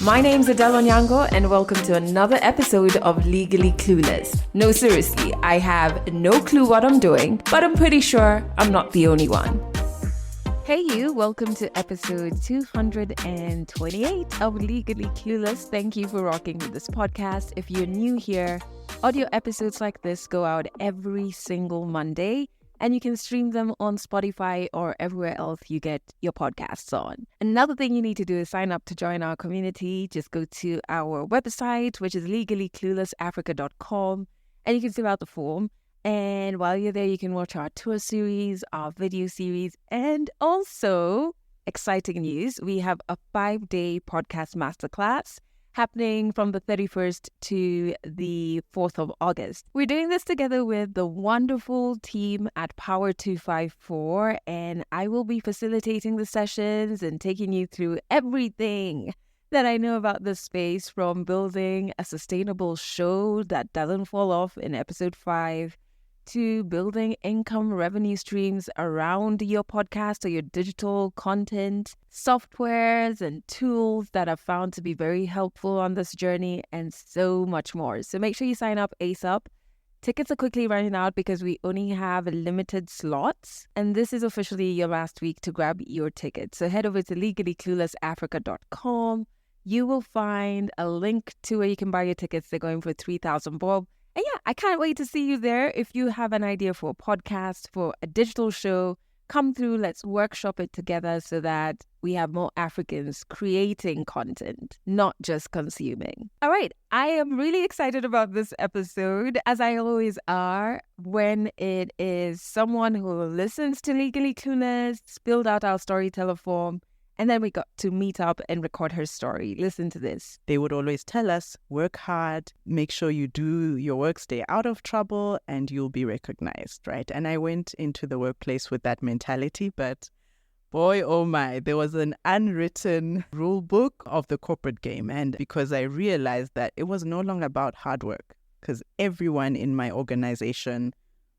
My name's Adele Onyango, and welcome to another episode of Legally Clueless. No, seriously, I have no clue what I'm doing, but I'm pretty sure I'm not the only one. Hey you, welcome to episode 228 of Legally Clueless. Thank you for rocking with this podcast. If you're new here, audio episodes like this go out every single Monday, and you can stream them on Spotify or everywhere else you get your podcasts on. Another thing you need to do is sign up to join our community. Just go to our website, which is legallycluelessafrica.com, and you can fill out the form. And while you're there, you can watch our tour series, our video series, and also, exciting news, we have a 5-day podcast masterclass happening from the 31st to the 4th of August. We're doing this together with the wonderful team at Power 254, and I will be facilitating the sessions and taking you through everything that I know about this space, from building a sustainable show that doesn't fall off in episode 5 to building income revenue streams around your podcast or your digital content, softwares and tools that are found to be very helpful on this journey, and so much more. So make sure you sign up ASAP. Tickets are quickly running out because we only have limited slots, and this is officially your last week to grab your ticket. So head over to legallycluelessafrica.com. You will find a link to where you can buy your tickets. They're going for 3,000 bob. And yeah, I can't wait to see you there. If you have an idea for a podcast, for a digital show, come through. Let's workshop it together so that we have more Africans creating content, not just consuming. All right, I am really excited about this episode, as I always are, when it is someone who listens to Legally Clueless, spilled out our storyteller form, and then we got to meet up and record her story. Listen to this. They would always tell us, work hard, make sure you do your work, stay out of trouble, and you'll be recognized, right? And I went into the workplace with that mentality, but boy, oh my, there was an unwritten rule book of the corporate game. And because I realized that it was no longer about hard work, because everyone in my organization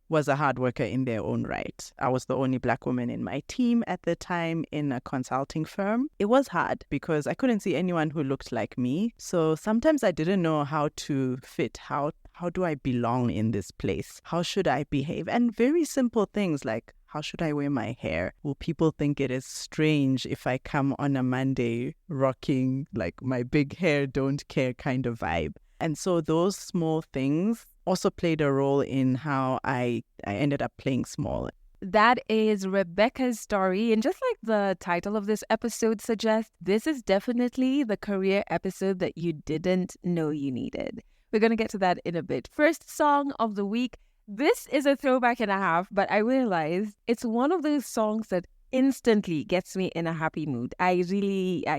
was a hard worker in their own right. I was the only Black woman in my team at the time in a consulting firm. It was hard because I couldn't see anyone who looked like me. So sometimes I didn't know how to fit. How do I belong in this place? How should I behave? And very simple things like, how should I wear my hair? Will people think it is strange if I come on a Monday rocking like my big hair, don't care kind of vibe? And so those small things also played a role in how I ended up playing small. That is Rebecca's story. And just like the title of this episode suggests, this is definitely the career episode that you didn't know you needed. We're going to get to that in a bit. First song of the week. This is a throwback and a half, but I realized it's one of those songs that instantly gets me in a happy mood. I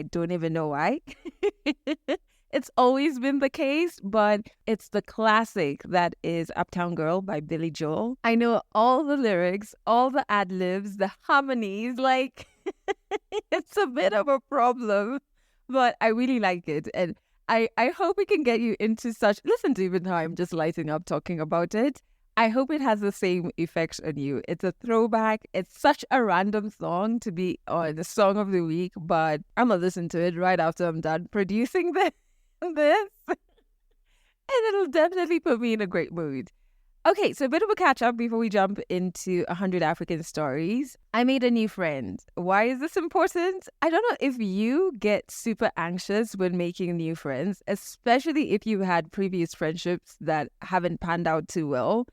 don't even know why. It's always been the case, but it's the classic that is Uptown Girl by Billy Joel. I know all the lyrics, all the ad-libs, the harmonies, like it's a bit of a problem, but I really like it. And I hope we can get you into listen to even how I'm just lighting up talking about it. I hope it has the same effect on you. It's a throwback. It's such a random song to be on the song of the week, but I'm going to listen to it right after I'm done producing this. And it'll definitely put me in a great mood. Okay, so a bit of a catch up before we jump into 100 African stories. I made a new friend. Why is this important? I don't know if you get super anxious when making new friends, especially if you had previous friendships that haven't panned out too well.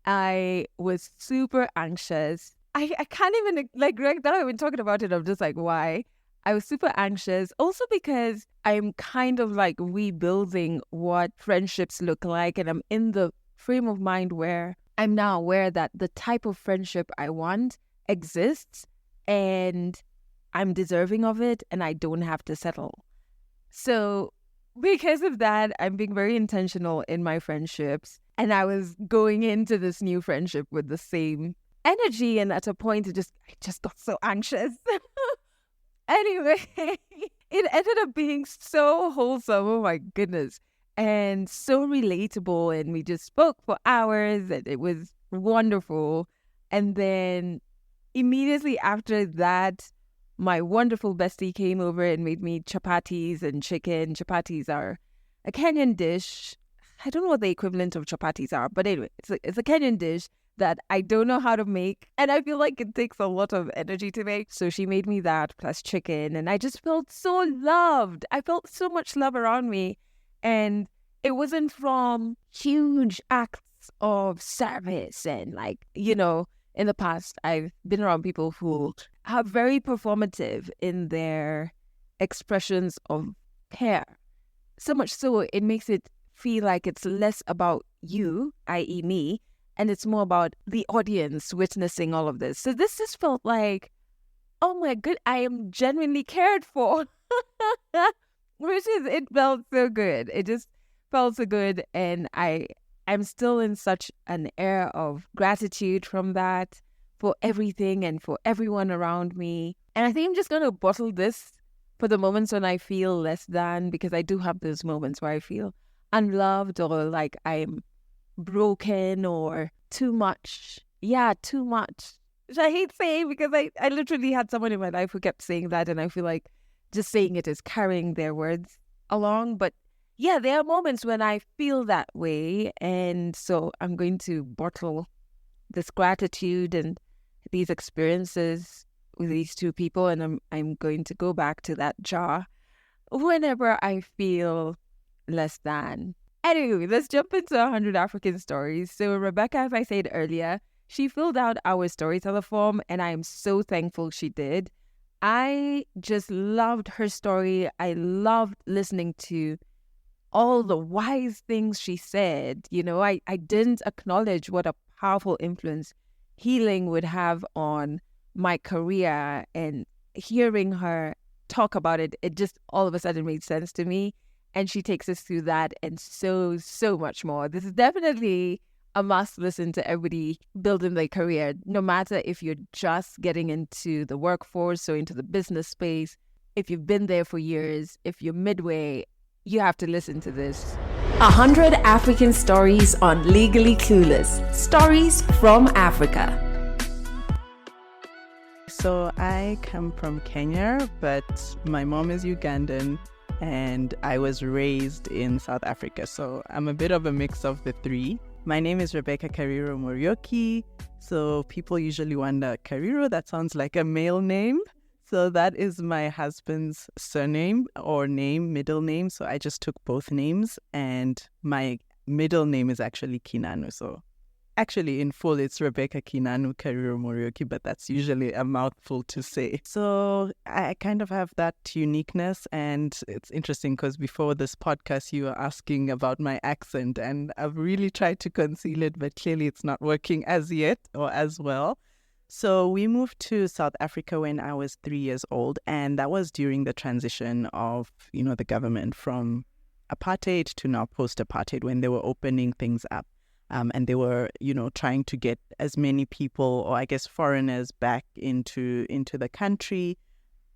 I was super anxious. I can't even, like, right now I've been talking about it, I'm just like, why? I was super anxious, also because I'm kind of like rebuilding what friendships look like, and I'm in the frame of mind where I'm now aware that the type of friendship I want exists and I'm deserving of it and I don't have to settle. So because of that, I'm being very intentional in my friendships, and I was going into this new friendship with the same energy, and at a point I just got so anxious. Anyway, it ended up being so wholesome, oh my goodness, and so relatable, and we just spoke for hours, and it was wonderful. And then immediately after that, my wonderful bestie came over and made me chapatis and chicken. Chapatis are a Kenyan dish. I don't know what the equivalent of chapatis are, but anyway, it's a Kenyan dish that I don't know how to make. And I feel like it takes a lot of energy to make. So she made me that plus chicken. And I just felt so loved. I felt so much love around me. And it wasn't from huge acts of service and in the past, I've been around people who are very performative in their expressions of care. So much so, it makes it feel like it's less about you, i.e. me, and it's more about the audience witnessing all of this. So this just felt like, oh my good, I am genuinely cared for. It felt so good. It just felt so good. And I'm still in such an air of gratitude from that for everything and for everyone around me. And I think I'm just going to bottle this for the moments when I feel less than, because I do have those moments where I feel unloved or like I'm broken or too much. Yeah, too much. Which I hate saying because I literally had someone in my life who kept saying that, and I feel like just saying it is carrying their words along. But yeah, there are moments when I feel that way. And so I'm going to bottle this gratitude and these experiences with these two people. And I'm going to go back to that jar whenever I feel less than. Anyway, let's jump into 100 African stories. So Rebecca, as I said earlier, she filled out our storyteller form, and I am so thankful she did. I just loved her story. I loved listening to all the wise things she said. I didn't acknowledge what a powerful influence healing would have on my career, and hearing her talk about it, it just all of a sudden made sense to me. And she takes us through that and so, so much more. This is definitely a must listen to everybody building their career, no matter if you're just getting into the workforce or into the business space. If you've been there for years, if you're midway, you have to listen to this. 100 African stories on Legally Clueless. Stories from Africa. So I come from Kenya, but my mom is Ugandan and I was raised in South Africa. So I'm a bit of a mix of the three. My name is Rebecca Kariro Morioki. So people usually wonder, Kariro, that sounds like a male name. So that is my husband's surname or name, middle name. So I just took both names, and my middle name is actually Kinanu. So actually in full, it's Rebecca Kinanu Kariro Morioki, but that's usually a mouthful to say. So I kind of have that uniqueness, and it's interesting because before this podcast, you were asking about my accent, and I've really tried to conceal it, but clearly it's not working as yet or as well. So we moved to South Africa when I was 3 years old, and that was during the transition of, the government from apartheid to now post-apartheid, when they were opening things up. And they were, trying to get as many people, or I guess foreigners, back into the country.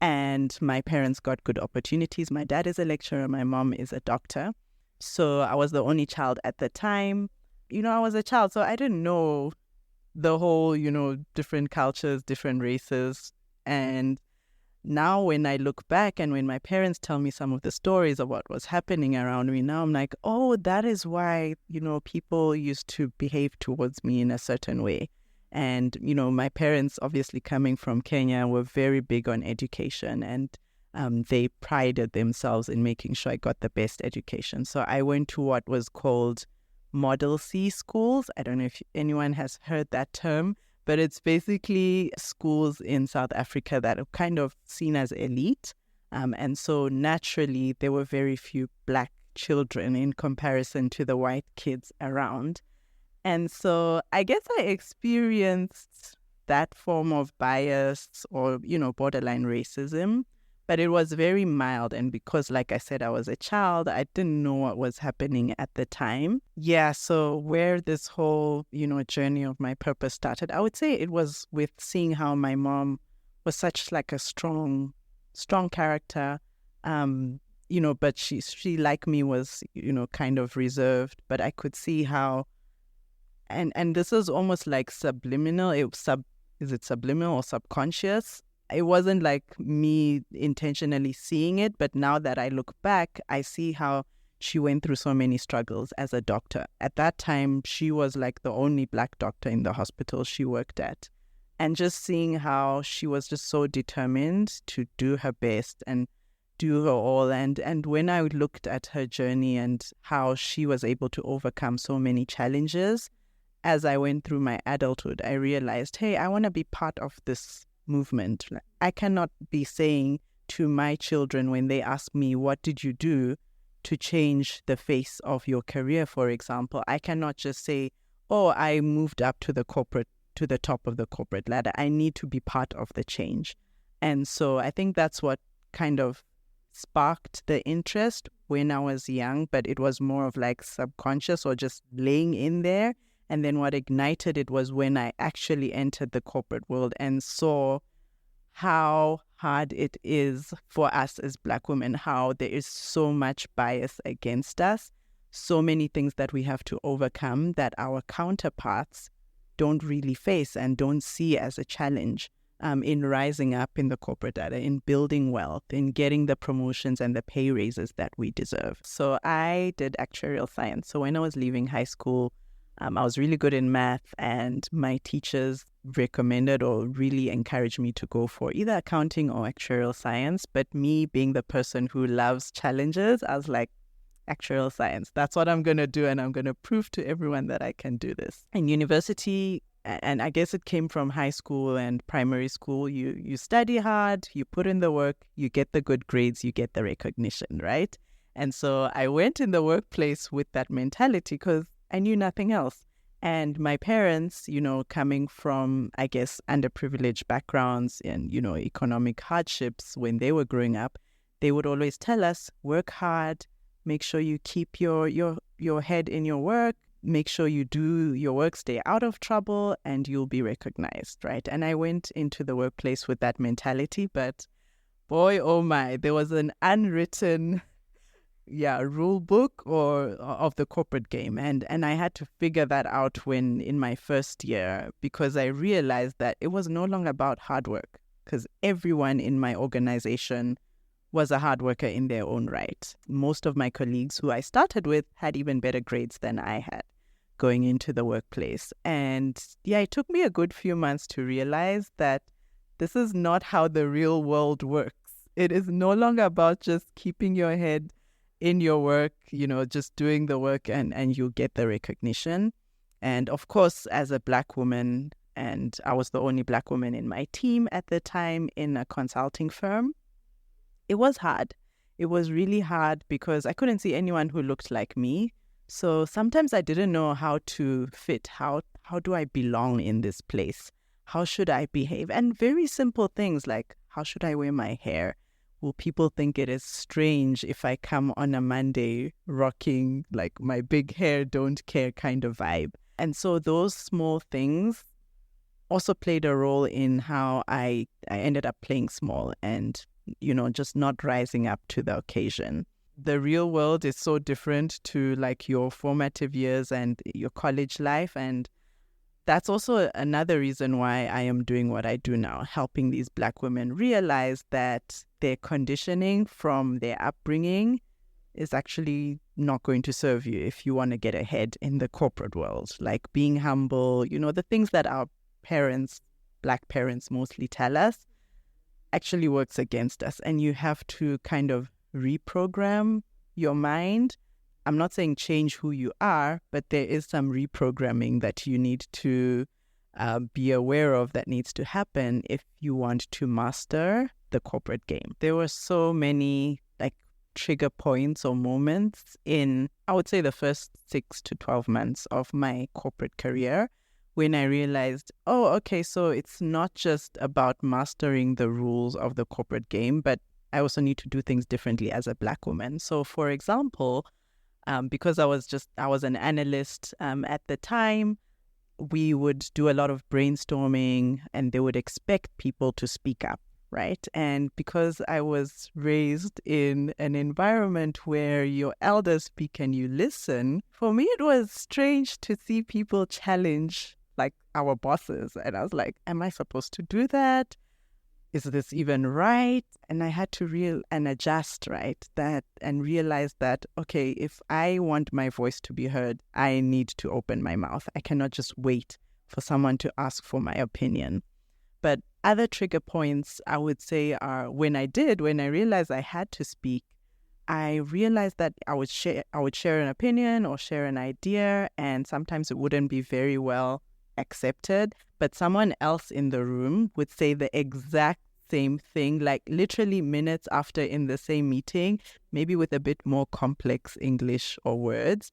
And my parents got good opportunities. My dad is a lecturer. My mom is a doctor. So I was the only child at the time. I was a child, so I didn't know the whole, different cultures, different races. And now when I look back and when my parents tell me some of the stories of what was happening around me, now I'm like, oh, that is why, people used to behave towards me in a certain way. And, my parents, obviously coming from Kenya, were very big on education, and they prided themselves in making sure I got the best education. So I went to what was called Model C schools. I don't know if anyone has heard that term, but it's basically schools in South Africa that are kind of seen as elite. And so naturally, there were very few Black children in comparison to the white kids around. And so I guess I experienced that form of bias or, borderline racism, but it was very mild. And because, like I said, I was a child, I didn't know what was happening at the time. Yeah, so where this whole, journey of my purpose started, I would say it was with seeing how my mom was such like a strong character, but she like me was, kind of reserved, but I could see how, and this is almost like subliminal, is it subliminal or subconscious? it wasn't like me intentionally seeing it, but now that I look back, I see how she went through so many struggles as a doctor. At that time, she was like the only Black doctor in the hospital she worked at. And just seeing how she was just so determined to do her best and do her all. And when I looked at her journey and how she was able to overcome so many challenges, as I went through my adulthood, I realized, hey, I want to be part of this movement. I cannot be saying to my children when they ask me, what did you do to change the face of your career, for example? I cannot just say, oh, I moved up to the top of the corporate ladder. I need to be part of the change. And so I think that's what kind of sparked the interest when I was young, but it was more of like subconscious or just laying in there. And then what ignited it was when I actually entered the corporate world and saw how hard it is for us as Black women, how there is so much bias against us, so many things that we have to overcome that our counterparts don't really face and don't see as a challenge in rising up in the corporate ladder, in building wealth, in getting the promotions and the pay raises that we deserve. So I did actuarial science. So when I was leaving high school, I was really good in math, and my teachers recommended or really encouraged me to go for either accounting or actuarial science. But me being the person who loves challenges, I was like, actuarial science, that's what I'm going to do, and I'm going to prove to everyone that I can do this. In university, and I guess it came from high school and primary school, you study hard, you put in the work, you get the good grades, you get the recognition, right? And so I went in the workplace with that mentality because I knew nothing else. And my parents, coming from, I guess, underprivileged backgrounds and, economic hardships when they were growing up, they would always tell us, work hard, make sure you keep your head in your work, make sure you do your work, stay out of trouble, and you'll be recognized, right? And I went into the workplace with that mentality, but boy, oh my, there was an unwritten rule book or of the corporate game. And I had to figure that out when in my first year, because I realized that it was no longer about hard work, because everyone in my organization was a hard worker in their own right. Most of my colleagues who I started with had even better grades than I had going into the workplace. And it took me a good few months to realize that this is not how the real world works. It is no longer about just keeping your head in your work, just doing the work and you'll get the recognition. And of course, as a Black woman, and I was the only Black woman in my team at the time in a consulting firm, it was hard. It was really hard because I couldn't see anyone who looked like me. So sometimes I didn't know how to fit. How do I belong in this place? How should I behave? And very simple things like, how should I wear my hair? Will people think it is strange if I come on a Monday rocking like my big hair, don't care kind of vibe? And so those small things also played a role in how I ended up playing small and, just not rising up to the occasion. The real world is so different to like your formative years and your college life. And that's also another reason why I am doing what I do now, helping these Black women realize that their conditioning from their upbringing is actually not going to serve you if you want to get ahead in the corporate world. Like being humble, the things that our parents, Black parents mostly tell us, actually works against us. And you have to kind of reprogram your mind. I'm not saying change who you are, but there is some reprogramming that you need to be aware of that needs to happen if you want to master the corporate game. There were so many like trigger points or moments in, I would say, the first 6 to 12 months of my corporate career when I realized, oh, okay, so it's not just about mastering the rules of the corporate game, but I also need to do things differently as a Black woman. So, for example, because I was an analyst at the time, we would do a lot of brainstorming and they would expect people to speak up, right? And because I was raised in an environment where your elders speak and you listen, for me it was strange to see people challenge like our bosses. And I was like, am I supposed to do that? is this even right? And I had to adjust, right, that, and realize that, okay, if I want my voice to be heard, I need to open my mouth. I cannot just wait for someone to ask for my opinion. But other trigger points, I would say, are when I realized I had to speak, I realized that I would share an opinion or share an idea, and sometimes it wouldn't be very well accepted, but someone else in the room would say the exact same thing, like literally minutes after in the same meeting, maybe with a bit more complex English or words,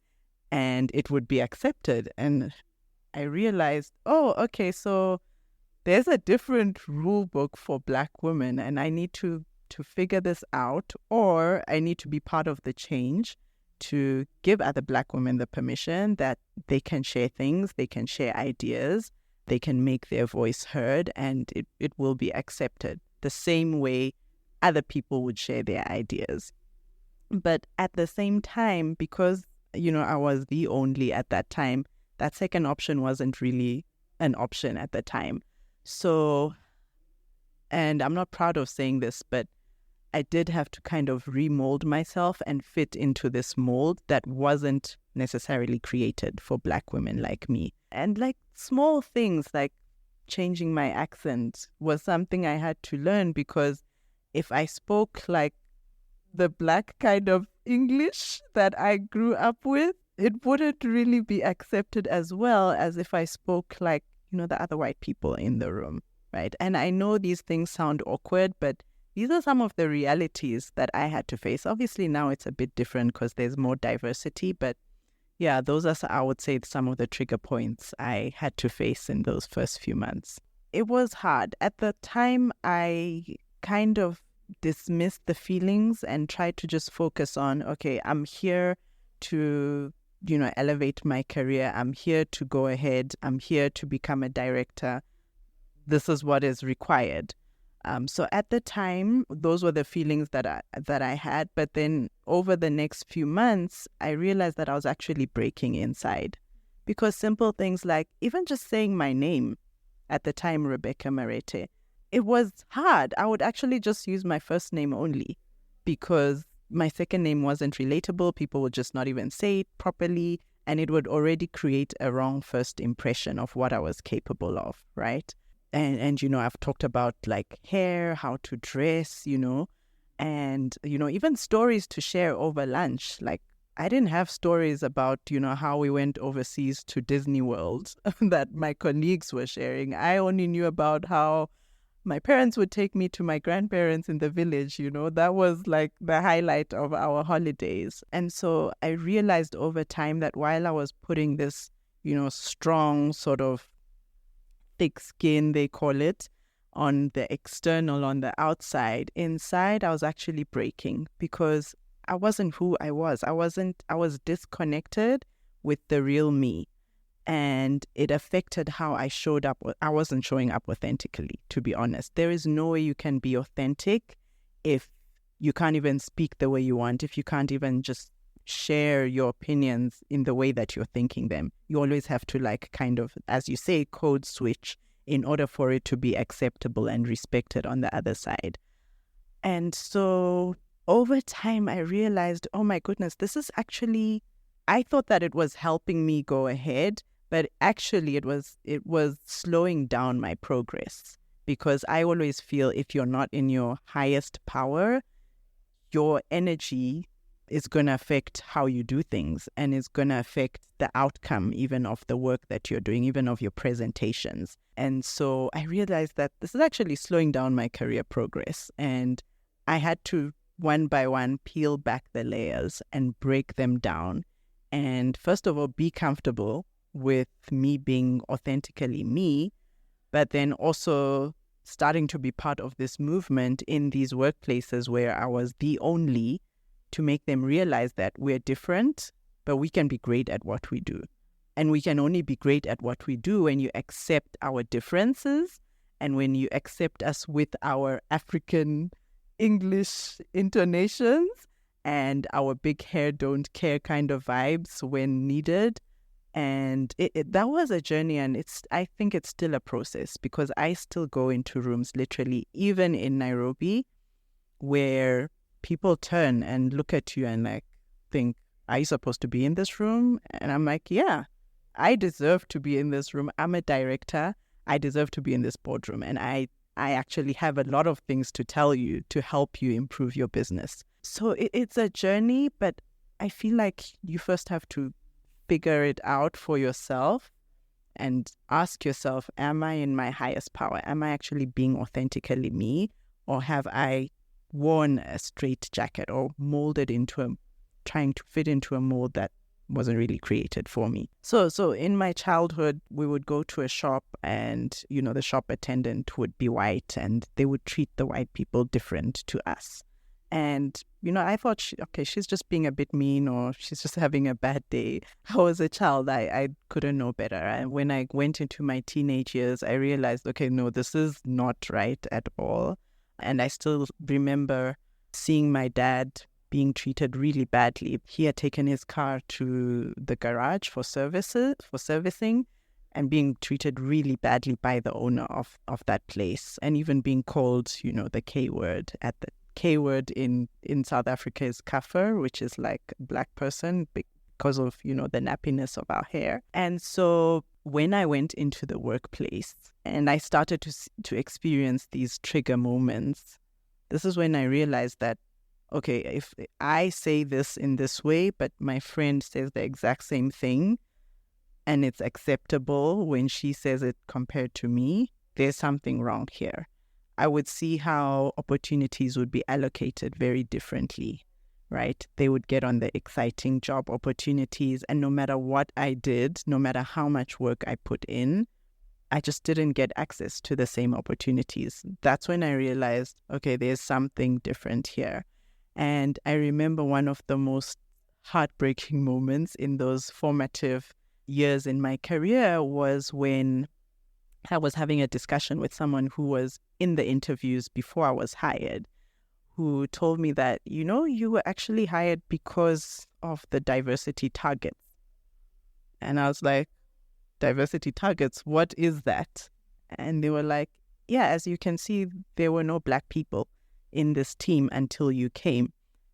and it would be accepted. And I realized, oh, okay, so there's a different rule book for Black women, and I need to figure this out, or I need to be part of the change to give other Black women the permission that they can share things, they can share ideas, they can make their voice heard, and it will be accepted the same way other people would share their ideas. But at the same time, because, I was the only at that time, that second option wasn't really an option at the time. So, and I'm not proud of saying this, but I did have to kind of remold myself and fit into this mold that wasn't necessarily created for Black women like me. And like small things like changing my accent was something I had to learn, because if I spoke like the Black kind of English that I grew up with, it wouldn't really be accepted as well as if I spoke like, the other white people in the room, right? And I know these things sound awkward, but these are some of the realities that I had to face. Obviously, now it's a bit different because there's more diversity, but yeah, those are, I would say, some of the trigger points I had to face in those first few months. It was hard. At the time, I kind of dismissed the feelings and tried to just focus on, okay, I'm here to, elevate my career. I'm here to go ahead. I'm here to become a director. This is what is required. So at the time, those were the feelings that I had. But then over the next few months, I realized that I was actually breaking inside, because simple things like even just saying my name, at the time, Rebecca Marete, it was hard. I would actually just use my first name only, because my second name wasn't relatable. People would just not even say it properly, and it would already create a wrong first impression of what I was capable of, right? And I've talked about like hair, how to dress, and, even stories to share over lunch. Like I didn't have stories about, how we went overseas to Disney World that my colleagues were sharing. I only knew about how my parents would take me to my grandparents in the village, that was like the highlight of our holidays. And so I realized over time that while I was putting this, strong sort of thick skin, they call it, on the external, on the outside, inside, I was actually breaking, because I wasn't who I was. I was disconnected with the real me. And it affected how I showed up. I wasn't showing up authentically, to be honest. There is no way you can be authentic if you can't even speak the way you want, if you can't even just share your opinions in the way that you're thinking them. You always have to like kind of, as you say, code switch in order for it to be acceptable and respected on the other side. And so over time, I realized, oh my goodness, this is actually, I thought that it was helping me go ahead, but actually it was slowing down my progress, because I always feel if you're not in your highest power, your energy is going to affect how you do things, and is going to affect the outcome even of the work that you're doing, even of your presentations. And so I realized that this is actually slowing down my career progress, and I had to one by one peel back the layers and break them down. And first of all, be comfortable with me being authentically me, but then also starting to be part of this movement in these workplaces where I was the only, to make them realize that we're different, but we can be great at what we do. And we can only be great at what we do when you accept our differences, and when you accept us with our African English intonations and our big hair don't care kind of vibes when needed, And that was a journey, and I think it's still a process, because I still go into rooms literally, even in Nairobi, where people turn and look at you and like think, are you supposed to be in this room? And I'm like, yeah, I deserve to be in this room. I'm a director. I deserve to be in this boardroom. And I actually have a lot of things to tell you to help you improve your business. So it's a journey, but I feel like you first have to figure it out for yourself and ask yourself, am I in my highest power? Am I actually being authentically me? Or have I worn a straight jacket or trying to fit into a mold that wasn't really created for me? So in my childhood, we would go to a shop and, the shop attendant would be white and they would treat the white people different to us. And, I thought, she's just being a bit mean, or she's just having a bad day. I was a child. I couldn't know better. And when I went into my teenage years, I realized, okay, no, this is not right at all. And I still remember seeing my dad being treated really badly. He had taken his car to the garage for servicing, and being treated really badly by the owner of that place, and even being called, the K word. At the K word in South Africa is kafir, which is like a black person, because of, the nappiness of our hair. And so when I went into the workplace and I started to experience these trigger moments, this is when I realized that, okay, if I say this in this way, but my friend says the exact same thing, and it's acceptable when she says it compared to me, there's something wrong here. I would see how opportunities would be allocated very differently, right? They would get on the exciting job opportunities, and no matter what I did, no matter how much work I put in, I just didn't get access to the same opportunities. That's when I realized, okay, there's something different here. And I remember one of the most heartbreaking moments in those formative years in my career was when I was having a discussion with someone who was in the interviews before I was hired, who told me that, you were actually hired because of the diversity targets. And I was like, diversity targets, what is that? And they were like, yeah, as you can see, there were no black people in this team until you came.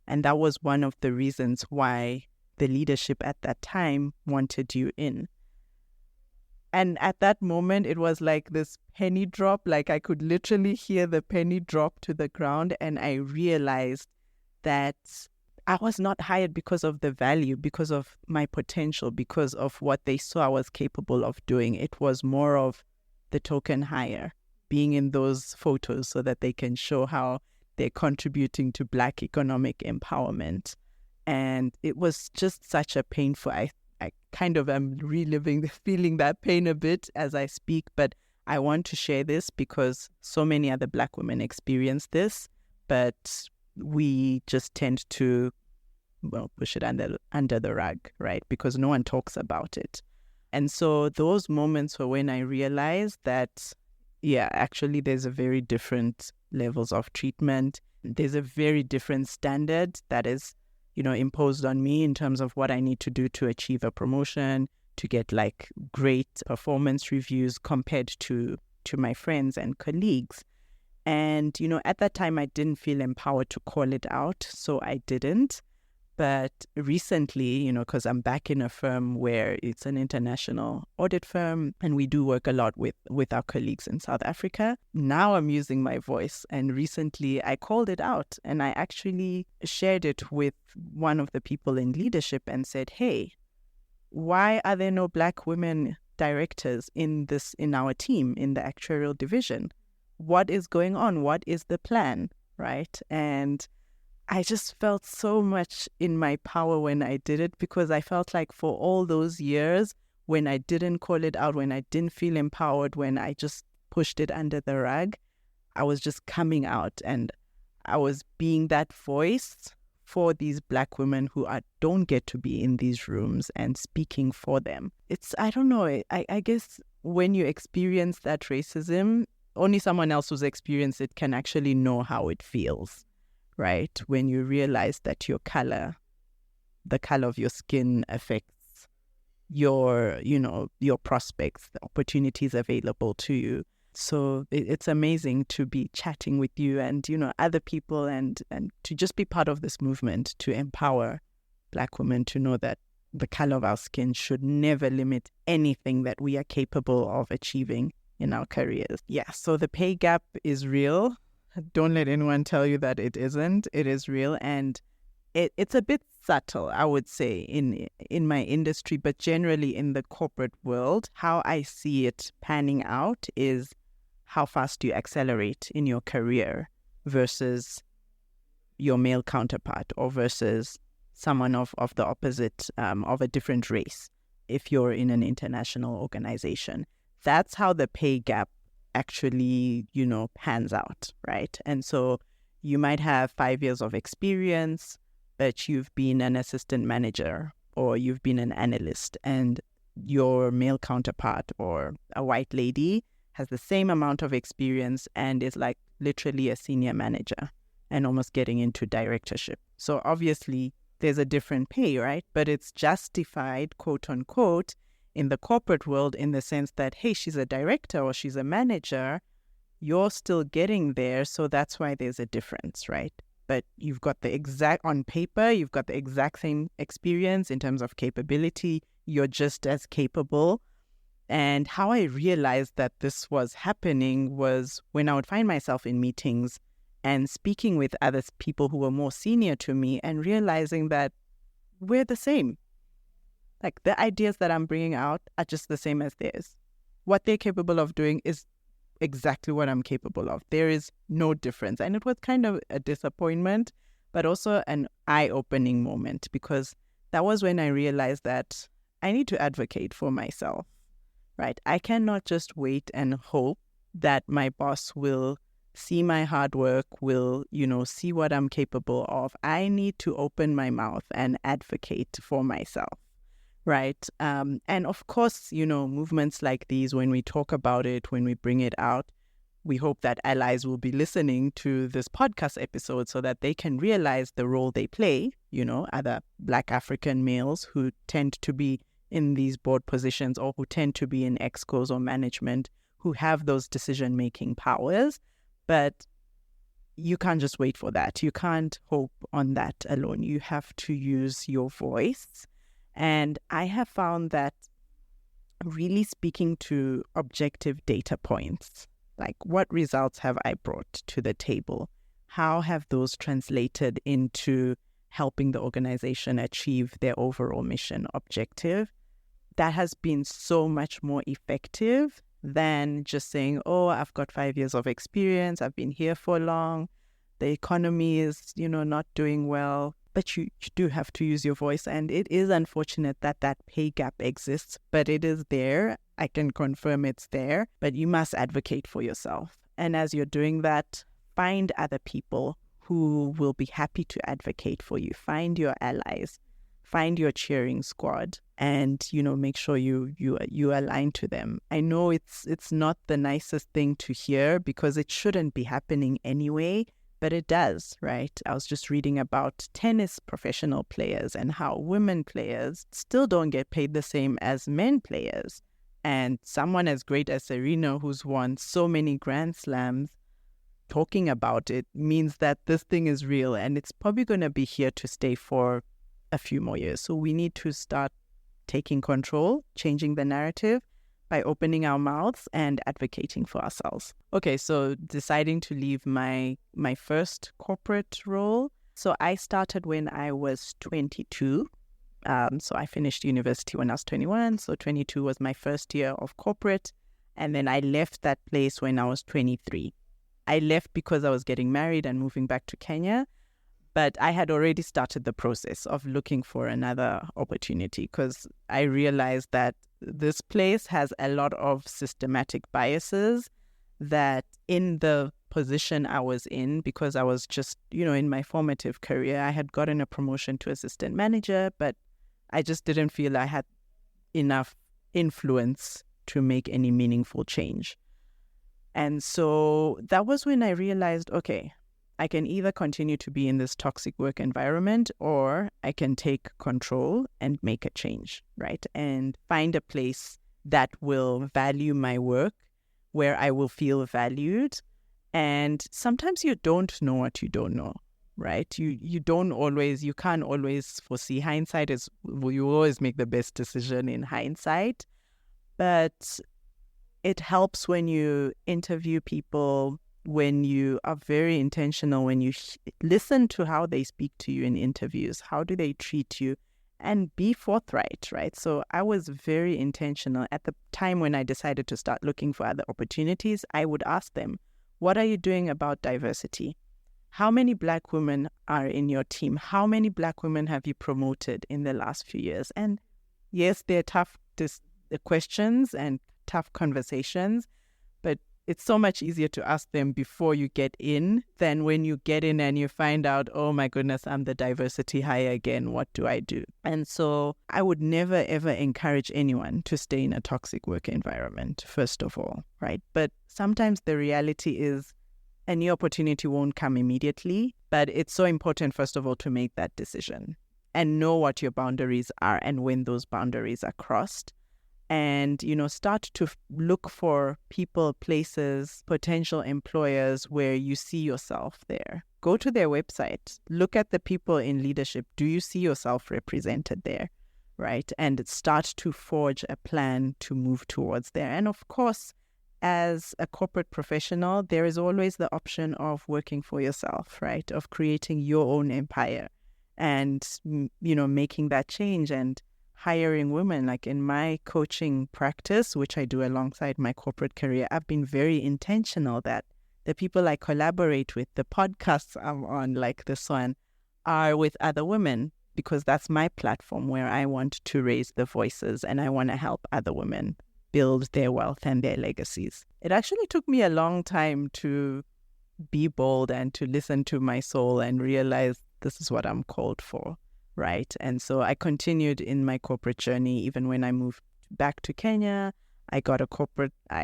And that was one of the reasons why the leadership at that time wanted you in. And at that moment, it was like this penny drop. Like I could literally hear the penny drop to the ground. And I realized that I was not hired because of the value, because of my potential, because of what they saw I was capable of doing. It was more of the token hire, being in those photos so that they can show how they're contributing to Black economic empowerment. And it was just such a painful, I kind of am feeling that pain a bit as I speak, but I want to share this because so many other Black women experience this, but we just tend to, push it under the rug, right? Because no one talks about it. And so those moments were when I realized that, yeah, actually there's a very different levels of treatment. There's a very different standard that is imposed on me in terms of what I need to do to achieve a promotion, to get like great performance reviews compared to my friends and colleagues. And, at that time, I didn't feel empowered to call it out, so I didn't. But recently, because I'm back in a firm where it's an international audit firm and we do work a lot with our colleagues in South Africa, now I'm using my voice. And recently I called it out and I actually shared it with one of the people in leadership and said, hey, why are there no Black women directors in our team, in the actuarial division? What is going on? What is the plan, right? And I just felt so much in my power when I did it, because I felt like for all those years when I didn't call it out, when I didn't feel empowered, when I just pushed it under the rug, I was just coming out and I was being that voice for these Black women who don't get to be in these rooms and speaking for them. I don't know, I guess when you experience that racism, only someone else who's experienced it can actually know how it feels. Right? When you realize that your color, the color of your skin affects your prospects, the opportunities available to you. So it's amazing to be chatting with you and, other people and to just be part of this movement to empower Black women to know that the color of our skin should never limit anything that we are capable of achieving in our careers. Yeah, so the pay gap is real. Don't let anyone tell you that it isn't. It is real, and it's a bit subtle, I would say, in my industry, but generally in the corporate world, how I see it panning out is how fast you accelerate in your career versus your male counterpart or versus someone of the opposite, of a different race, if you're in an international organization. That's how the pay gap actually, pans out, right? And so you might have 5 years of experience, but you've been an assistant manager or you've been an analyst, and your male counterpart or a white lady has the same amount of experience and is like literally a senior manager and almost getting into directorship. So obviously there's a different pay, right? But it's justified, quote unquote, in the corporate world in the sense that, hey, she's a director or she's a manager, you're still getting there. So that's why there's a difference, right? But you've got on paper, you've got the exact same experience in terms of capability. You're just as capable. And how I realized that this was happening was when I would find myself in meetings and speaking with other people who were more senior to me and realizing that we're the same. Like the ideas that I'm bringing out are just the same as theirs. What they're capable of doing is exactly what I'm capable of. There is no difference. And it was kind of a disappointment, but also an eye-opening moment, because that was when I realized that I need to advocate for myself, right? I cannot just wait and hope that my boss will see my hard work, will, see what I'm capable of. I need to open my mouth and advocate for myself, right? And of course, movements like these, when we talk about it, when we bring it out, we hope that allies will be listening to this podcast episode so that they can realize the role they play, other Black African males who tend to be in these board positions or who tend to be in excos or management, who have those decision-making powers. But you can't just wait for that. You can't hope on that alone. You have to use your voice. And I have found that really speaking to objective data points, like what results have I brought to the table? How have those translated into helping the organization achieve their overall mission objective? That has been so much more effective than just saying, oh, I've got 5 years of experience, I've been here for long, the economy is, not doing well. But you do have to use your voice. And it is unfortunate that pay gap exists, but it is there. I can confirm it's there, but you must advocate for yourself. And as you're doing that, find other people who will be happy to advocate for you. Find your allies, find your cheering squad, and, make sure you align to them. I know it's not the nicest thing to hear because it shouldn't be happening anyway, but it does, right? I was just reading about tennis professional players and how women players still don't get paid the same as men players. And someone as great as Serena, who's won so many Grand Slams, talking about it means that this thing is real and it's probably going to be here to stay for a few more years. So we need to start taking control, changing the narrative by opening our mouths and advocating for ourselves. Okay, so deciding to leave my first corporate role. So I started when I was 22. So I finished university when I was 21. So 22 was my first year of corporate. And then I left that place when I was 23. I left because I was getting married and moving back to Kenya. But I had already started the process of looking for another opportunity because I realized that this place has a lot of systematic biases that in the position I was in, because I was just, in my formative career, I had gotten a promotion to assistant manager, but I just didn't feel I had enough influence to make any meaningful change. And so that was when I realized, okay, I can either continue to be in this toxic work environment, or I can take control and make a change, right? And find a place that will value my work, where I will feel valued. And sometimes you don't know what you don't know, right? You can't always foresee. Hindsight is, you always make the best decision in hindsight. But it helps when you interview people, when you are very intentional, when you listen to how they speak to you in interviews, how do they treat you, and be forthright, right? So I was very intentional. At the time when I decided to start looking for other opportunities, I would ask them, what are you doing about diversity? How many Black women are in your team? How many Black women have you promoted in the last few years? And yes, they're tough questions and tough conversations, but it's so much easier to ask them before you get in than when you get in and you find out, oh my goodness, I'm the diversity hire again. What do I do? And so I would never, ever encourage anyone to stay in a toxic work environment, first of all, right? But sometimes the reality is a new opportunity won't come immediately, but it's so important, first of all, to make that decision and know what your boundaries are and when those boundaries are crossed. And, start to look for people, places, potential employers where you see yourself there. Go to their website. Look at the people in leadership. Do you see yourself represented there, right? And start to forge a plan to move towards there. And of course, as a corporate professional, there is always the option of working for yourself, right? Of creating your own empire and, making that change and hiring women. Like in my coaching practice, which I do alongside my corporate career, I've been very intentional that the people I collaborate with, the podcasts I'm on, like this one, are with other women, because that's my platform where I want to raise the voices and I want to help other women build their wealth and their legacies. It actually took me a long time to be bold and to listen to my soul and realize this is what I'm called for. Right. And so I continued in my corporate journey. Even when I moved back to Kenya, I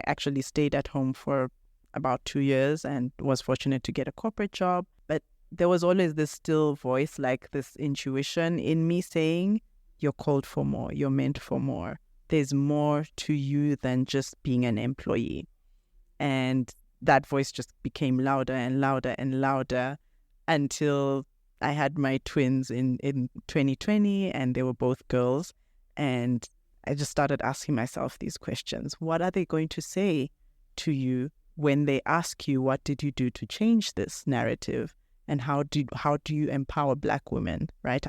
actually stayed at home for about 2 years and was fortunate to get a corporate job. But there was always this still voice, like this intuition in me saying, you're called for more, you're meant for more. There's more to you than just being an employee. And that voice just became louder and louder and louder until I had my twins in 2020, and they were both girls. And I just started asking myself these questions. What are they going to say to you when they ask you, what did you do to change this narrative? And how do you empower Black women, right?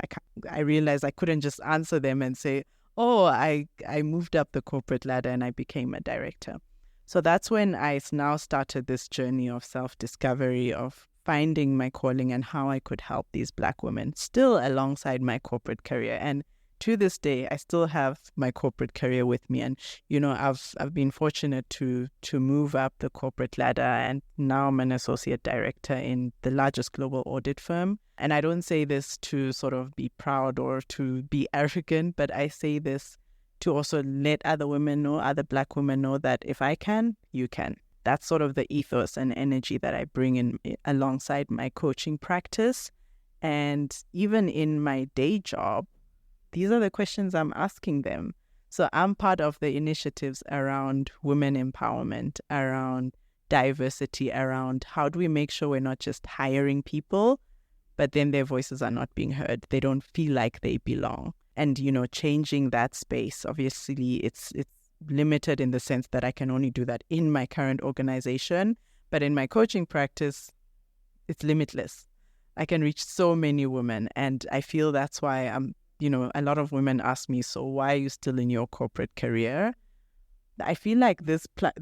I realized I couldn't just answer them and say, oh, I moved up the corporate ladder and I became a director. So that's when I now started this journey of self-discovery, of finding my calling and how I could help these Black women, still alongside my corporate career. And to this day, I still have my corporate career with me. And, I've been fortunate to move up the corporate ladder, and now I'm an associate director in the largest global audit firm. And I don't say this to sort of be proud or to be arrogant, but I say this to also let other women know, other Black women know that if I can, you can. That's sort of the ethos and energy that I bring in alongside my coaching practice. And even in my day job, these are the questions I'm asking them. So I'm part of the initiatives around women empowerment, around diversity, around how do we make sure we're not just hiring people, but then their voices are not being heard. They don't feel like they belong. And, changing that space, obviously it's limited in the sense that I can only do that in my current organization. But in my coaching practice, it's limitless. I can reach so many women. And I feel that's why a lot of women ask me, so why are you still in your corporate career? I feel like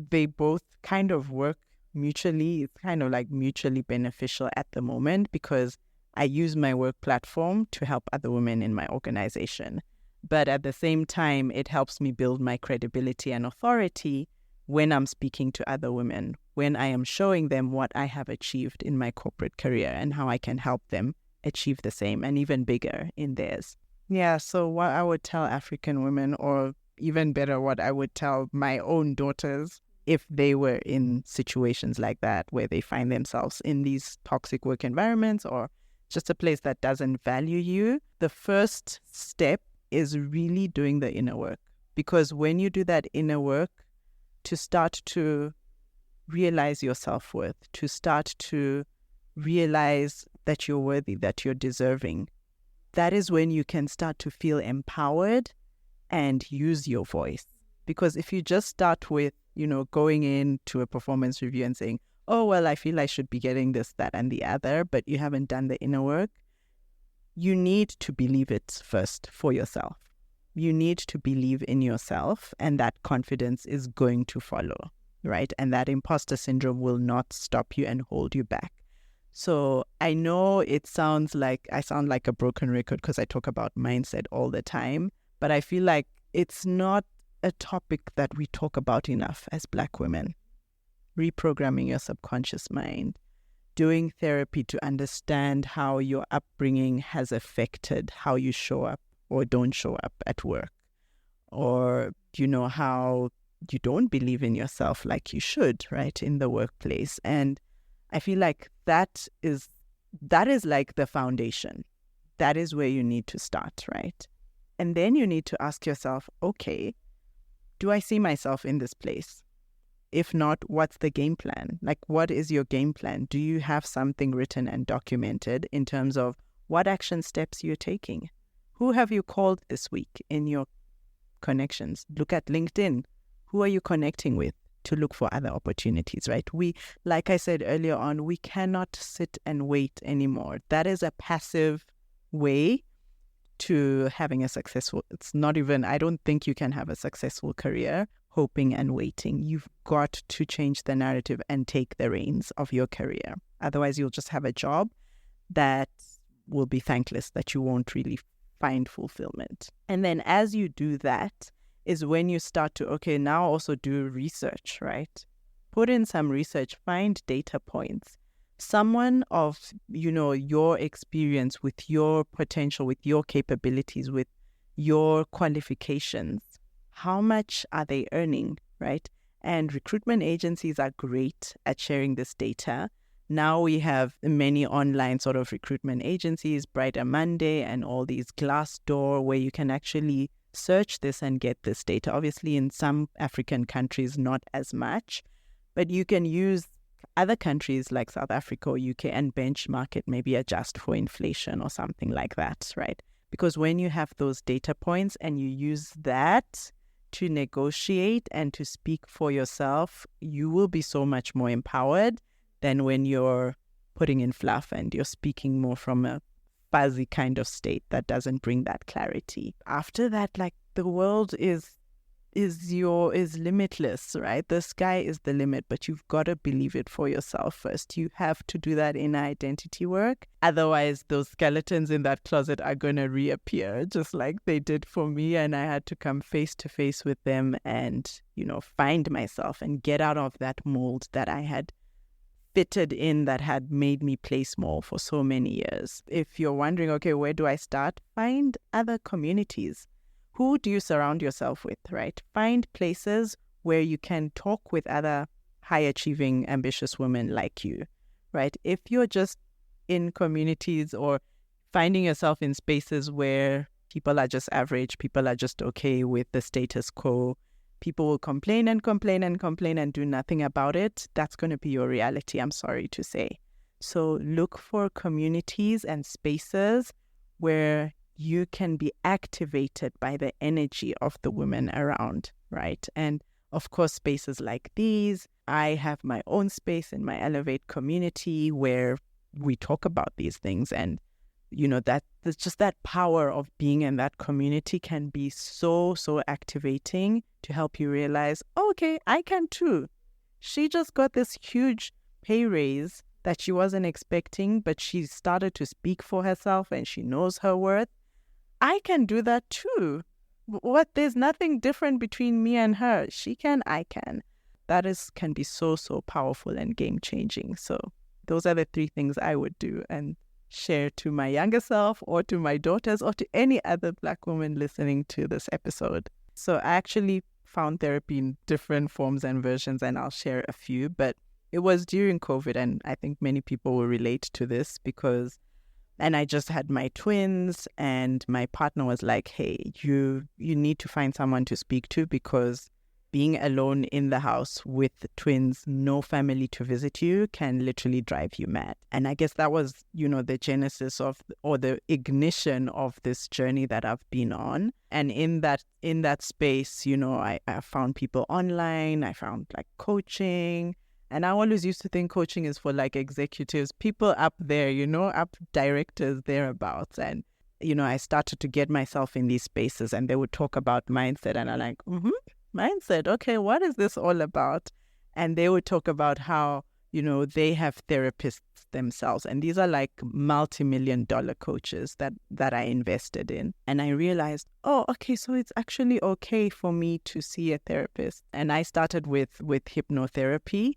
they both kind of work mutually. It's kind of like mutually beneficial at the moment, because I use my work platform to help other women in my organization. But at the same time, it helps me build my credibility and authority when I'm speaking to other women, when I am showing them what I have achieved in my corporate career and how I can help them achieve the same and even bigger in theirs. Yeah, so what I would tell African women, or even better, what I would tell my own daughters, if they were in situations like that where they find themselves in these toxic work environments or just a place that doesn't value you, the first step is really doing the inner work. Because when you do that inner work, to start to realize your self-worth, to start to realize that you're worthy, that you're deserving, that is when you can start to feel empowered and use your voice. Because if you just start with, going into a performance review and saying, oh, well, I feel I should be getting this, that, and the other, but you haven't done the inner work, you need to believe it first for yourself. You need to believe in yourself, and that confidence is going to follow, right? And that imposter syndrome will not stop you and hold you back. So I know I sound like a broken record because I talk about mindset all the time, but I feel like it's not a topic that we talk about enough as Black women. Reprogramming your subconscious mind, doing therapy to understand how your upbringing has affected how you show up or don't show up at work, or, how you don't believe in yourself like you should, right, in the workplace. And I feel like that is like the foundation. That is where you need to start, right? And then you need to ask yourself, okay, do I see myself in this place? If not, what's the game plan? Like, what is your game plan? Do you have something written and documented in terms of what action steps you're taking? Who have you called this week in your connections? Look at LinkedIn. Who are you connecting with to look for other opportunities, right? Like I said earlier on, we cannot sit and wait anymore. That is a passive way to having a successful, I don't think you can have a successful career hoping and waiting. You've got to change the narrative and take the reins of your career. Otherwise, you'll just have a job that will be thankless, that you won't really find fulfillment. And then as you do that is when you start to, okay, now also do research, right? Put in some research, find data points. Someone of, your experience with your potential, with your capabilities, with your qualifications, how much are they earning, right? And recruitment agencies are great at sharing this data. Now we have many online sort of recruitment agencies, Brighter Monday and all these Glassdoor, where you can actually search this and get this data. Obviously, in some African countries, not as much, but you can use other countries like South Africa or UK and benchmark it, maybe adjust for inflation or something like that, right? Because when you have those data points and you use that to negotiate and to speak for yourself, you will be so much more empowered than when you're putting in fluff and you're speaking more from a fuzzy kind of state that doesn't bring that clarity. After that, like, the world is limitless, right? The sky is the limit, but you've got to believe it for yourself first. You have to do that inner identity work. Otherwise, those skeletons in that closet are going to reappear, just like they did for me. And I had to come face to face with them and, find myself and get out of that mold that I had fitted in, that had made me play small for so many years. If you're wondering, okay, where do I start? Find other communities. Who do you surround yourself with, right? Find places where you can talk with other high-achieving, ambitious women like you, right? If you're just in communities or finding yourself in spaces where people are just average, people are just okay with the status quo, people will complain and complain and complain and do nothing about it, that's going to be your reality, I'm sorry to say. So look for communities and spaces where you can be activated by the energy of the women around, right? And of course, spaces like these, I have my own space in my Elevate community where we talk about these things. And, that there's just that power of being in that community can be so, so activating to help you realize, oh, okay, I can too. She just got this huge pay raise that she wasn't expecting, but she started to speak for herself and she knows her worth. I can do that too. There's nothing different between me and her. She can, I can. That can be so, so powerful and game-changing. So those are the 3 things I would do and share to my younger self or to my daughters or to any other Black woman listening to this episode. So I actually found therapy in different forms and versions, and I'll share a few. But it was during COVID, and I think many people will relate to this and I just had my twins, and my partner was like, hey, you need to find someone to speak to, because being alone in the house with the twins, no family to visit you, can literally drive you mad. And I guess that was, the genesis or the ignition of this journey that I've been on. And in that space, I found people online, I found like coaching. And I always used to think coaching is for like executives, people up there, up directors thereabouts. And, I started to get myself in these spaces, and they would talk about mindset, and I'm like, mindset. Okay, what is this all about? And they would talk about how, they have therapists themselves. And these are like multi-million-dollar coaches that I invested in. And I realized, oh, okay, so it's actually okay for me to see a therapist. And I started with hypnotherapy,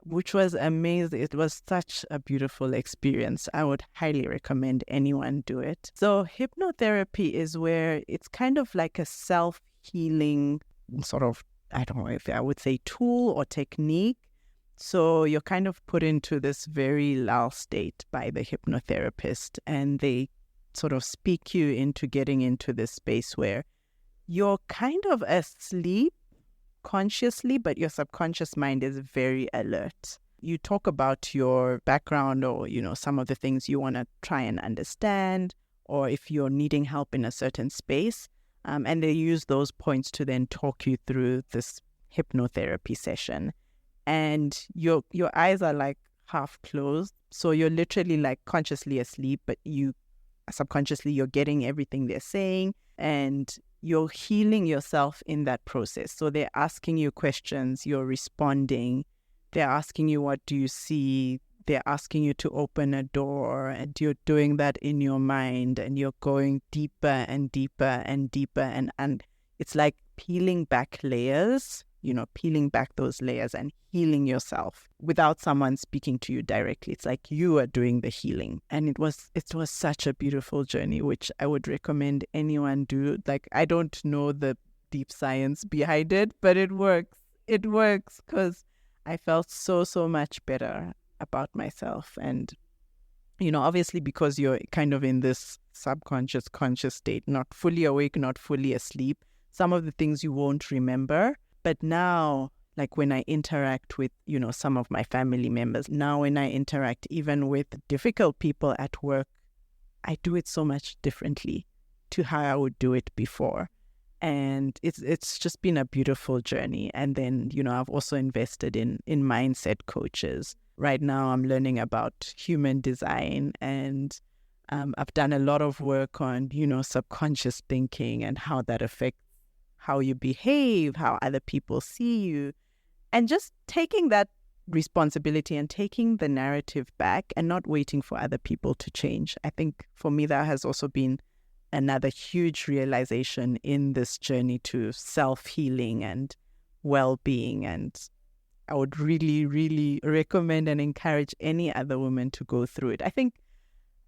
which was amazing. It was such a beautiful experience. I would highly recommend anyone do it. So hypnotherapy is where it's kind of like a self-healing sort of, I don't know if I would say tool or technique. So you're kind of put into this very lull state by the hypnotherapist, and they sort of speak you into getting into this space where you're kind of asleep consciously, but your subconscious mind is very alert. You talk about your background, or, some of the things you want to try and understand, or if you're needing help in a certain space. And they use those points to then talk you through this hypnotherapy session. And your eyes are like half closed. So you're literally like consciously asleep, but subconsciously you're getting everything they're saying, and you're healing yourself in that process. So they're asking you questions, you're responding. They're asking you, what do you see? They're asking you to open a door, and you're doing that in your mind, and you're going deeper and deeper and deeper. And it's like peeling back layers, peeling back those layers and healing yourself without someone speaking to you directly. It's like you are doing the healing. And it was such a beautiful journey, which I would recommend anyone do. Like, I don't know the deep science behind it, but it works. It works, because I felt so much better about myself. And, obviously because you're kind of in this subconscious, conscious state, not fully awake, not fully asleep, some of the things you won't remember. But now, like when I interact with, some of my family members, now when I interact even with difficult people at work, I do it so much differently to how I would do it before. And it's just been a beautiful journey. And then, I've also invested in mindset coaches. Right now, I'm learning about human design, and I've done a lot of work on, subconscious thinking and how that affects how you behave, how other people see you, and just taking that responsibility and taking the narrative back and not waiting for other people to change. I think for me, that has also been another huge realization in this journey to self-healing and well-being. And I would really, really recommend and encourage any other woman to go through it. I think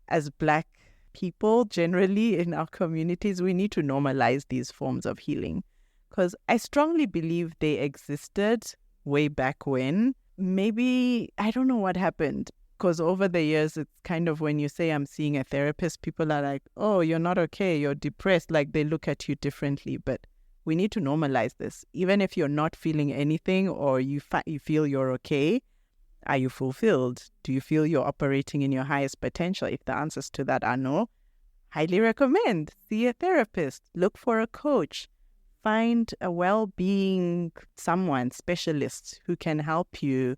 as Black people, generally in our communities, we need to normalize these forms of healing, because I strongly believe they existed way back when. Maybe, I don't know what happened, because over the years, it's kind of when you say I'm seeing a therapist, people are like, oh, you're not okay, you're depressed. Like, they look at you differently. But we need to normalize this. Even if you're not feeling anything, or you feel you're okay, are you fulfilled? Do you feel you're operating in your highest potential? If the answers to that are no, highly recommend. See a therapist. Look for a coach. Find a well-being specialist who can help you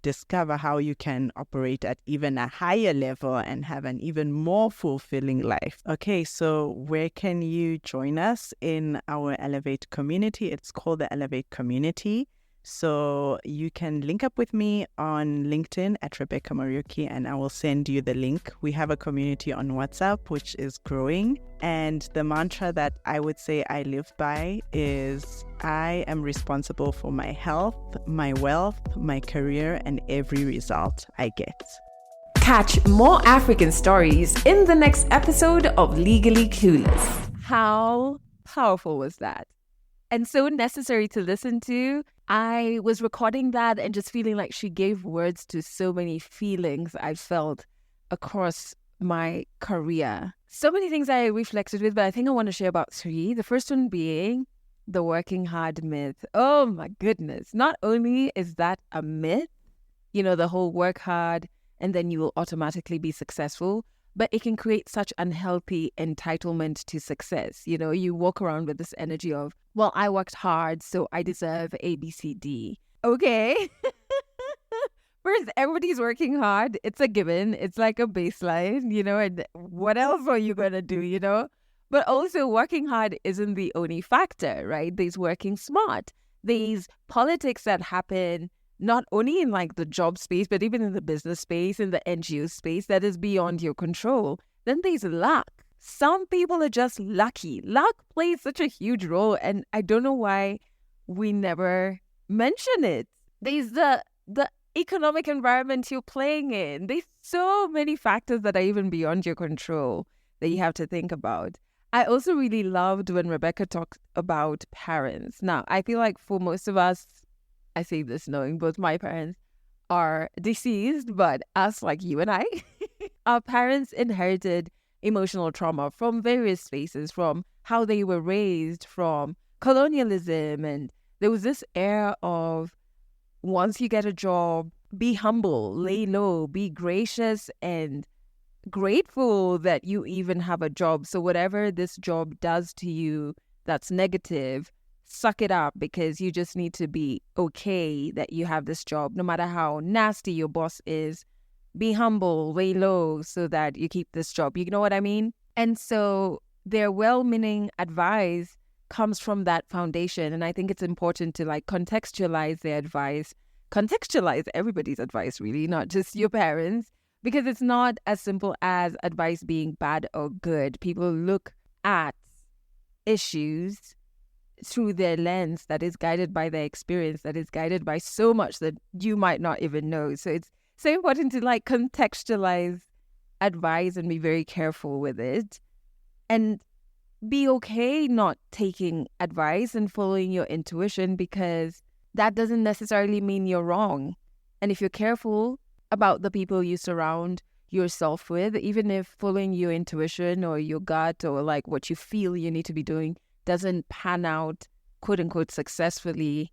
discover how you can operate at even a higher level and have an even more fulfilling life. Okay, so where can you join us in our Elevate community? It's called the Elevate Community. So you can link up with me on LinkedIn at Rebecca Mariuki, and I will send you the link. We have a community on WhatsApp, which is growing. And the mantra that I would say I live by is, I am responsible for my health, my wealth, my career, and every result I get. Catch more African stories in the next episode of Legally Clueless. How powerful was that? and so necessary to listen to. I was recording that and just feeling like she gave words to so many feelings I felt across my career. So many things I reflected with, but I think I want to share about 3. The first one being the working hard myth. Oh my goodness. Not only is that a myth, the whole work hard and then you will automatically be successful, but it can create such unhealthy entitlement to success. You walk around with this energy of, well, I worked hard, so I deserve A, B, C, D. Okay. First, everybody's working hard. It's a given. It's like a baseline, and what else are you going to do, But also working hard isn't the only factor, right? There's working smart. There's politics that happen not only in like the job space, but even in the business space, in the NGO space that is beyond your control. Then there's luck. Some people are just lucky. Luck plays such a huge role, and I don't know why we never mention it. There's the economic environment you're playing in. There's so many factors that are even beyond your control that you have to think about. I also really loved when Rebecca talked about parents. Now, I feel like for most of us, I say this knowing both my parents are deceased, but us, like you and I, our parents inherited emotional trauma from various spaces, from how they were raised, from colonialism. And there was this air of, once you get a job, be humble, lay low, be gracious and grateful that you even have a job. So whatever this job does to you that's negative, suck it up, because you just need to be okay that you have this job. No matter how nasty your boss is, be humble, lay low so that you keep this job. You know what I mean? And so their well-meaning advice comes from that foundation. And I think it's important to like contextualize their advice, contextualize everybody's advice, really, not just your parents, because it's not as simple as advice being bad or good. People look at issues through their lens that is guided by their experience, that is guided by so much that you might not even know. So it's so important to like contextualize advice and be very careful with it, and be okay not taking advice and following your intuition, because that doesn't necessarily mean you're wrong. And if you're careful about the people you surround yourself with, even if following your intuition or your gut or like what you feel you need to be doing doesn't pan out, quote unquote, successfully,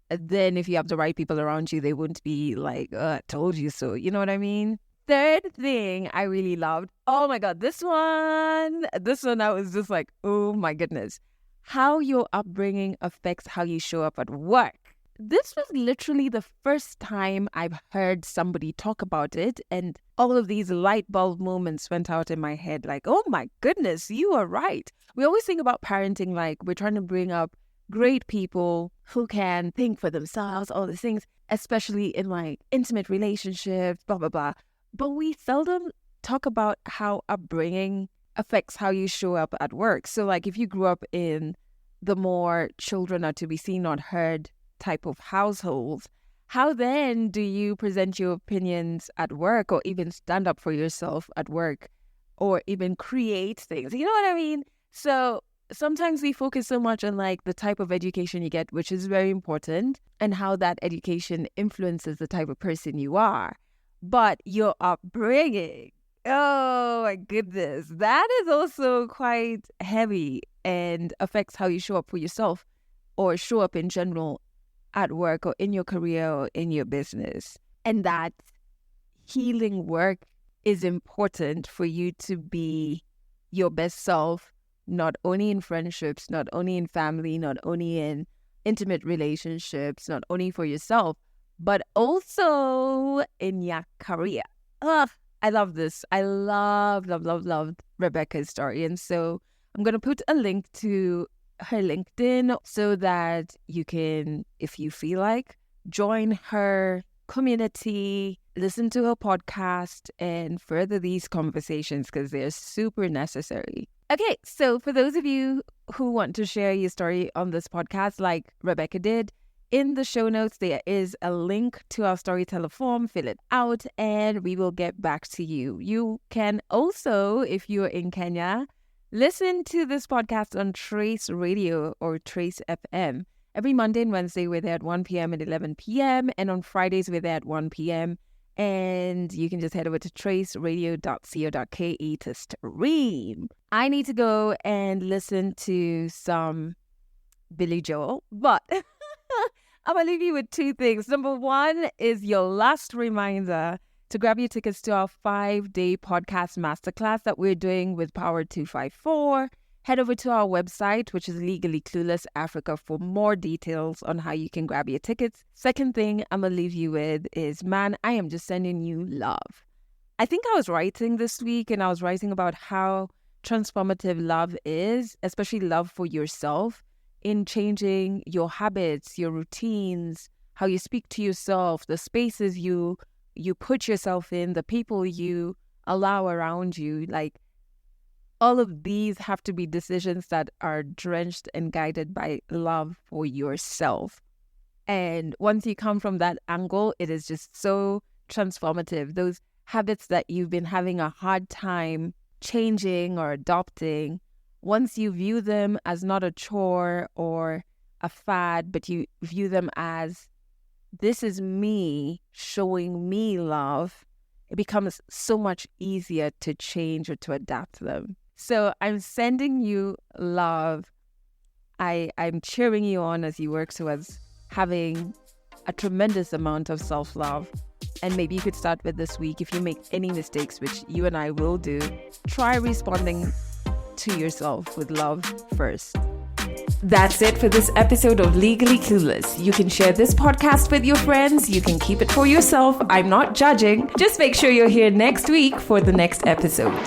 then if you have the right people around you, they wouldn't be like, told you so. You know what I mean? Third thing I really loved. Oh my God, this one I was just like, oh my goodness. How your upbringing affects how you show up at work. This was literally the first time I've heard somebody talk about it, and all of these light bulb moments went out in my head like, oh my goodness, you are right. We always think about parenting like we're trying to bring up great people who can think for themselves, all these things, especially in like intimate relationships, blah, blah, blah. But we seldom talk about how upbringing affects how you show up at work. So like if you grew up in the more children are to be seen, not heard type of households, how then do you present your opinions at work, or even stand up for yourself at work, or even create things? You know what I mean? So sometimes we focus so much on like the type of education you get, which is very important, and how that education influences the type of person you are. But your upbringing, oh my goodness, that is also quite heavy and affects how you show up for yourself, or show up in general at work, or in your career, or in your business. And that healing work is important for you to be your best self, not only in friendships, not only in family, not only in intimate relationships, not only for yourself, but also in your career. I love this. I love Rebecca's story. And so I'm going to put a link to her LinkedIn so that you can, if you feel like, join her community, listen to her podcast, and further these conversations because they're super necessary. Okay, so for those of you who want to share your story on this podcast like Rebecca did, in the show notes, there is a link to our storyteller form. Fill it out and we will get back to you. You can also, if you're in Kenya, Listen to this podcast on Trace Radio or Trace FM. Every Monday and Wednesday, we're there at 1 p.m. and 11 p.m. And on Fridays, we're there at 1 p.m. And you can just head over to traceradio.co.ke to stream. I need to go and listen to some Billy Joel, but I'm going to leave you with two things. Number one is your last reminder to grab your tickets to our 5-day podcast masterclass that we're doing with Power 254. Head over to our website, which is Legally Clueless Africa, for more details on how you can grab your tickets. Second thing I'm going to leave you with is, man, I am just sending you love. I think I was writing this week and I was writing about how transformative love is, especially love for yourself, in changing your habits, your routines, how you speak to yourself, the spaces you put yourself in, the people you allow around you. Like, all of these have to be decisions that are drenched and guided by love for yourself. And once you come from that angle, it is just so transformative. Those habits that you've been having a hard time changing or adopting, once you view them as not a chore or a fad, but you view them as, this is me showing me love, it becomes so much easier to change or to adapt them. So I'm sending you love. I'm cheering you on as you work towards having a tremendous amount of self-love. And maybe you could start with this week. If you make any mistakes, which you and I will do, try responding to yourself with love first. That's it for this episode of Legally Clueless. You can share this podcast with your friends. You can keep it for yourself. I'm not judging. Just make sure you're here next week for the next episode.